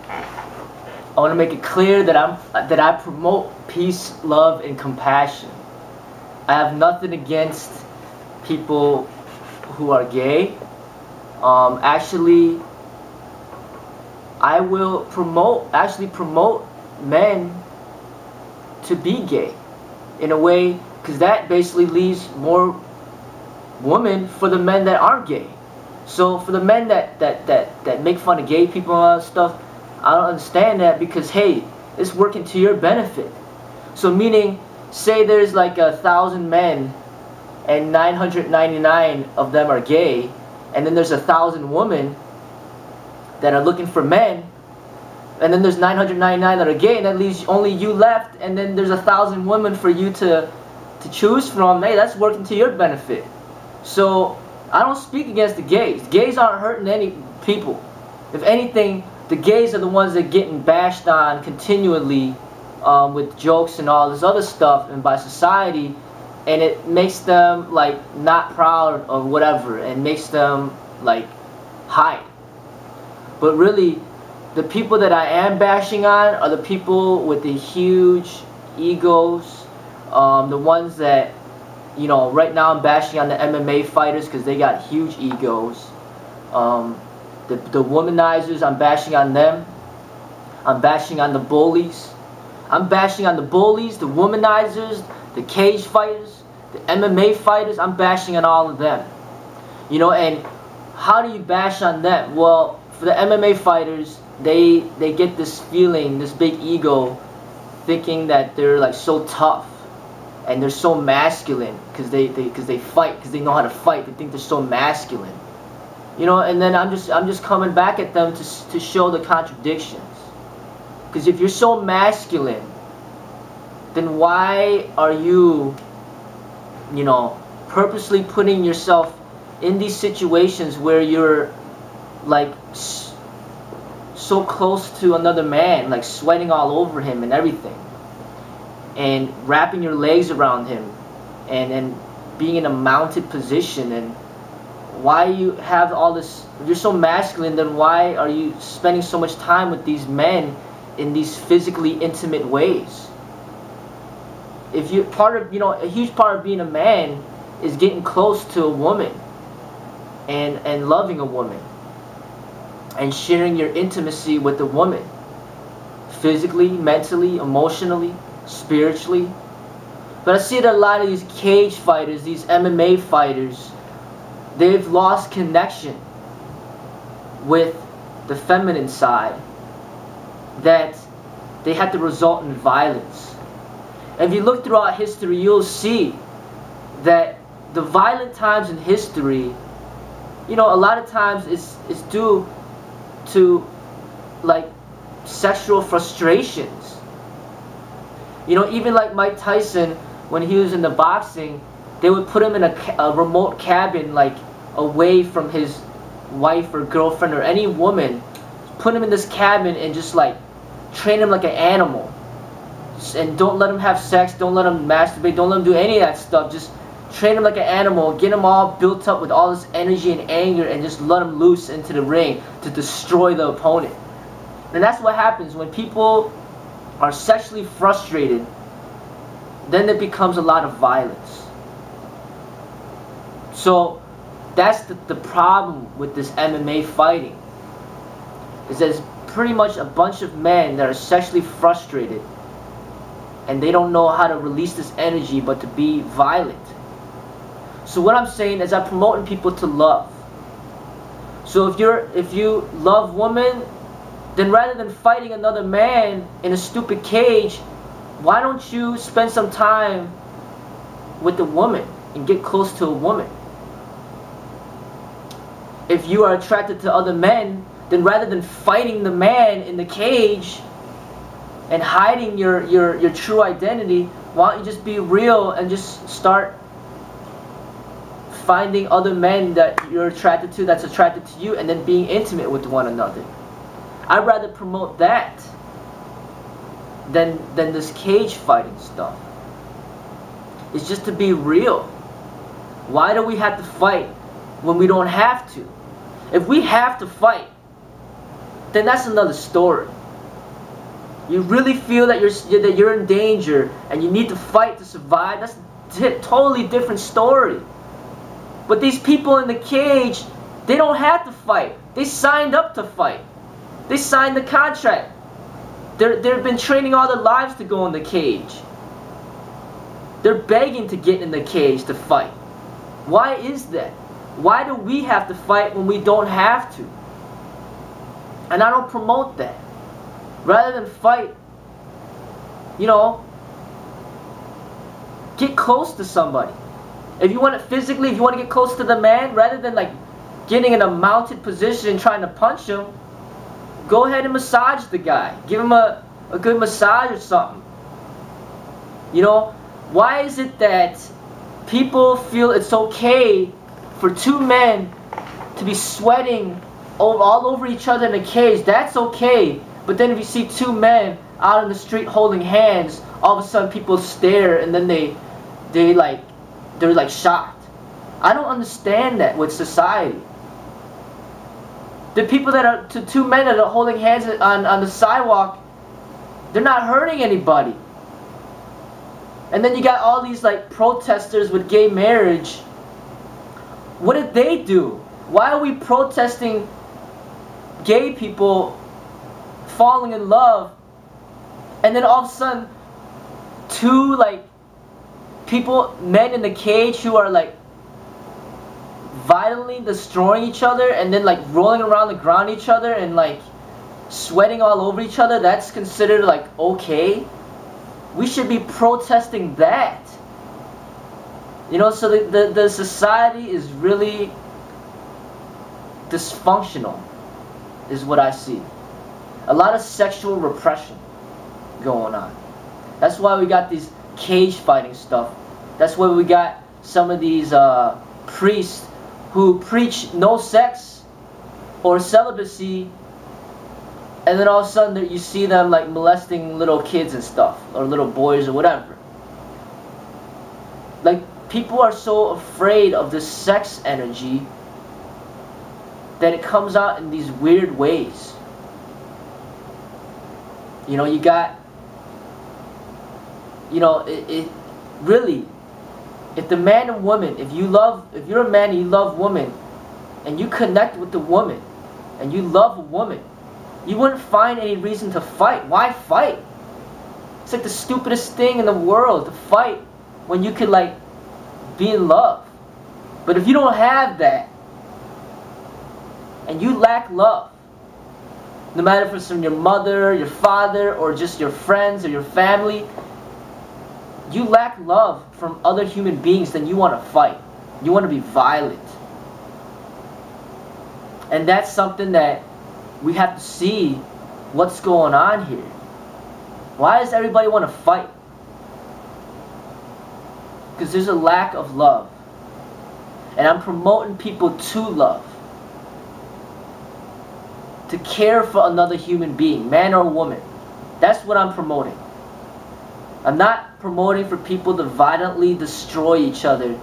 I want to make it clear that I promote peace, love, and compassion. I have nothing against people who are gay. Actually, I will promote men to be gay in a way, because that basically leaves more women for the men that aren't gay. So for the men that make fun of gay people and all that stuff, I don't understand that, because hey, it's working to your benefit. So meaning, say there's like 1,000 men and 999 of them are gay, and then there's 1,000 women that are looking for men, and then there's 999 that are gay, and that leaves only you left, and then there's 1,000 women for you to choose from. Hey, that's working to your benefit. So I don't speak against the gays. Gays aren't hurting any people. If anything, the gays are the ones that are getting bashed on continually with jokes and all this other stuff, and by society, and it makes them like not proud of whatever, and makes them like hide. But really, the people that I am bashing on are the people with the huge egos, the ones that, you know, right now I'm bashing on the MMA fighters because they got huge egos. The womanizers, I'm bashing on them. I'm bashing on the bullies. I'm bashing on the bullies, the womanizers, the cage fighters, the MMA fighters. I'm bashing on all of them. You know, and how do you bash on them? Well, for the MMA fighters, they get this feeling, this big ego, thinking that they're like so tough and they're so masculine because they fight, because they know how to fight. They think they're so masculine. You know, and then I'm just coming back at them to show the contradictions. Because if you're so masculine, then why are you, you know, purposely putting yourself in these situations where you're like so close to another man, like sweating all over him and everything, and wrapping your legs around him, and being in a mounted position? And why you have all this? If you're so masculine, then why are you spending so much time with these men in these physically intimate ways? If you a huge part of being a man is getting close to a woman and loving a woman and sharing your intimacy with a woman, physically, mentally, emotionally, spiritually. But I see that a lot of these cage fighters, these MMA fighters, they've lost connection with the feminine side, that they had to result in violence. And if you look throughout history, you'll see that the violent times in history, you know, a lot of times it's due to like sexual frustrations. You know, even like Mike Tyson, when he was in the boxing, they would put him in a remote cabin, like away from his wife or girlfriend or any woman, put him in this cabin and just like train him like an animal, and don't let him have sex, don't let him masturbate, don't let him do any of that stuff. Just train him like an animal, get him all built up with all this energy and anger, and just let him loose into the ring to destroy the opponent. And that's what happens when people are sexually frustrated. Then there becomes a lot of violence. So that's the problem with this MMA fighting, is that it's pretty much a bunch of men that are sexually frustrated, and they don't know how to release this energy but to be violent. So what I'm saying is I'm promoting people to love. So if you love women, then rather than fighting another man in a stupid cage, why don't you spend some time with a woman and get close to a woman? If you are attracted to other men, then rather than fighting the man in the cage and hiding your true identity, why don't you just be real and just start finding other men that you're attracted to, that's attracted to you, and then being intimate with one another? I'd rather promote that than this cage fighting stuff. It's just to be real. Why do we have to fight when we don't have to? If we have to fight, then that's another story. you really feel that you're in danger and you need to fight to survive, that's a totally different story. But these people in the cage, they don't have to fight. They signed up to fight. They signed the contract. They've been training all their lives to go in the cage. They're begging to get in the cage to fight. Why is that? Why do we have to fight when we don't have to? And I don't promote that. Rather than fight, you know, get close to somebody. If you want it physically, if you want to get close to the man, rather than like getting in a mounted position and trying to punch him, go ahead and massage the guy. Give him a good massage or something. You know, why is it that people feel it's okay for two men to be sweating all over each other in a cage? That's okay. But then if you see two men out in the street holding hands, all of a sudden people stare and then they're like shocked. I don't understand that with society. The people that are, two men that are holding hands on the sidewalk, they're not hurting anybody. And then you got all these like protesters with gay marriage. What did they do? Why are we protesting gay people falling in love, and then all of a sudden two like men in the cage who are like violently destroying each other and then like rolling around the ground each other and like sweating all over each other, that's considered like okay? We should be protesting that. You know, so the society is really dysfunctional, is what I see. A lot of sexual repression going on. That's why we got these cage fighting stuff. That's why we got some of these priests who preach no sex or celibacy, and then all of a sudden you see them like molesting little kids and stuff, or little boys or whatever. Like, people are so afraid of this sex energy that it comes out in these weird ways. You know, you got, you know, it really, if the man and woman, if you're a man and you love woman, and you connect with the woman, and you love a woman, you wouldn't find any reason to fight. Why fight? It's like the stupidest thing in the world, to fight when you could like be in love. But if you don't have that, and you lack love, no matter if it's from your mother, your father, or just your friends or your family, you lack love from other human beings, then you want to fight. You want to be violent. And that's something that we have to see what's going on here. Why does everybody want to fight? Because there's a lack of love. And I'm promoting people to love. To care for another human being, man or woman. That's what I'm promoting. I'm not promoting for people to violently destroy each other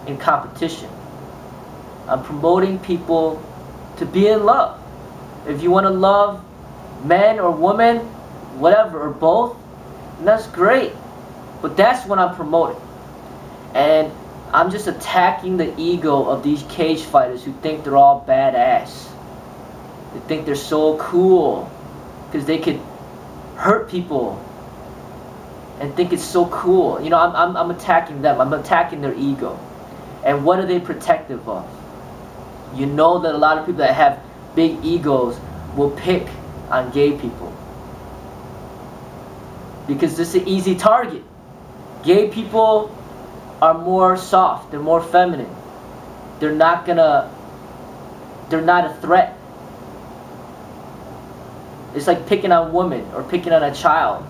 in competition. I'm promoting people to be in love. If you want to love man or woman, whatever, or both, that's great. But that's what I'm promoting. And I'm just attacking the ego of these cage fighters who think they're all badass. They think they're so cool because they could hurt people and think it's so cool. You know, I'm attacking them. I'm attacking their ego. And what are they protective of? You know that a lot of people that have big egos will pick on gay people because this is an easy target. Gay people are more soft. They're more feminine. They're not a threat. It's like picking on women or picking on a child.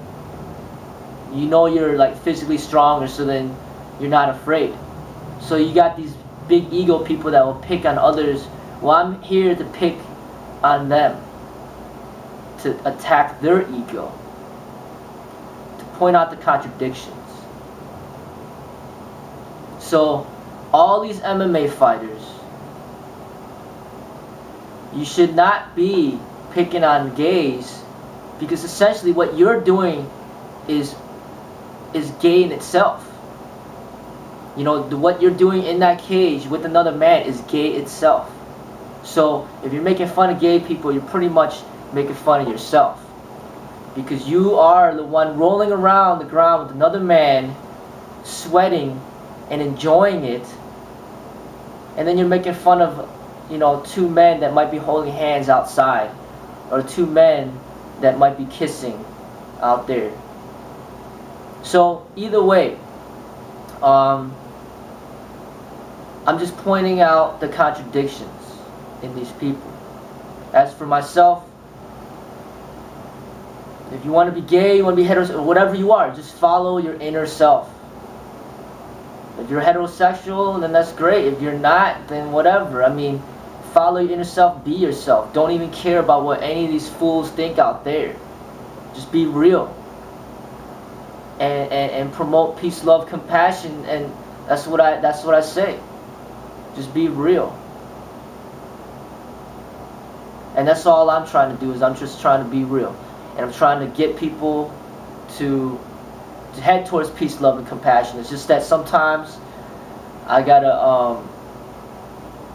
You know you're like physically stronger, so then you're not afraid. So you got these big ego people that will pick on others. Well, I'm here to pick on them, to attack their ego, to point out the contradictions. So all these MMA fighters, you should not be picking on gays because essentially what you're doing is gay in itself. You know, what you're doing in that cage with another man is gay itself. So if you're making fun of gay people, you're pretty much making fun of yourself, because you are the one rolling around the ground with another man, sweating and enjoying it, and then you're making fun of, you know, two men that might be holding hands outside, or two men that might be kissing out there. So either way, I'm just pointing out the contradictions in these people. As for myself, if you want to be gay, you want to be heterosexual, whatever you are, just follow your inner self. If you're heterosexual, then that's great. If you're not, then whatever. I mean, follow your inner self, be yourself. Don't even care about what any of these fools think out there. Just be real. And promote peace, love, compassion, and that's what I say. Just be real. And that's all I'm trying to do, is I'm just trying to be real. And I'm trying to get people to head towards peace, love, and compassion. It's just that sometimes I gotta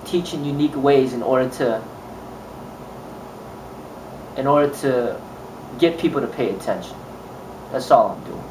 teach in unique ways in order to get people to pay attention. That's all I'm doing.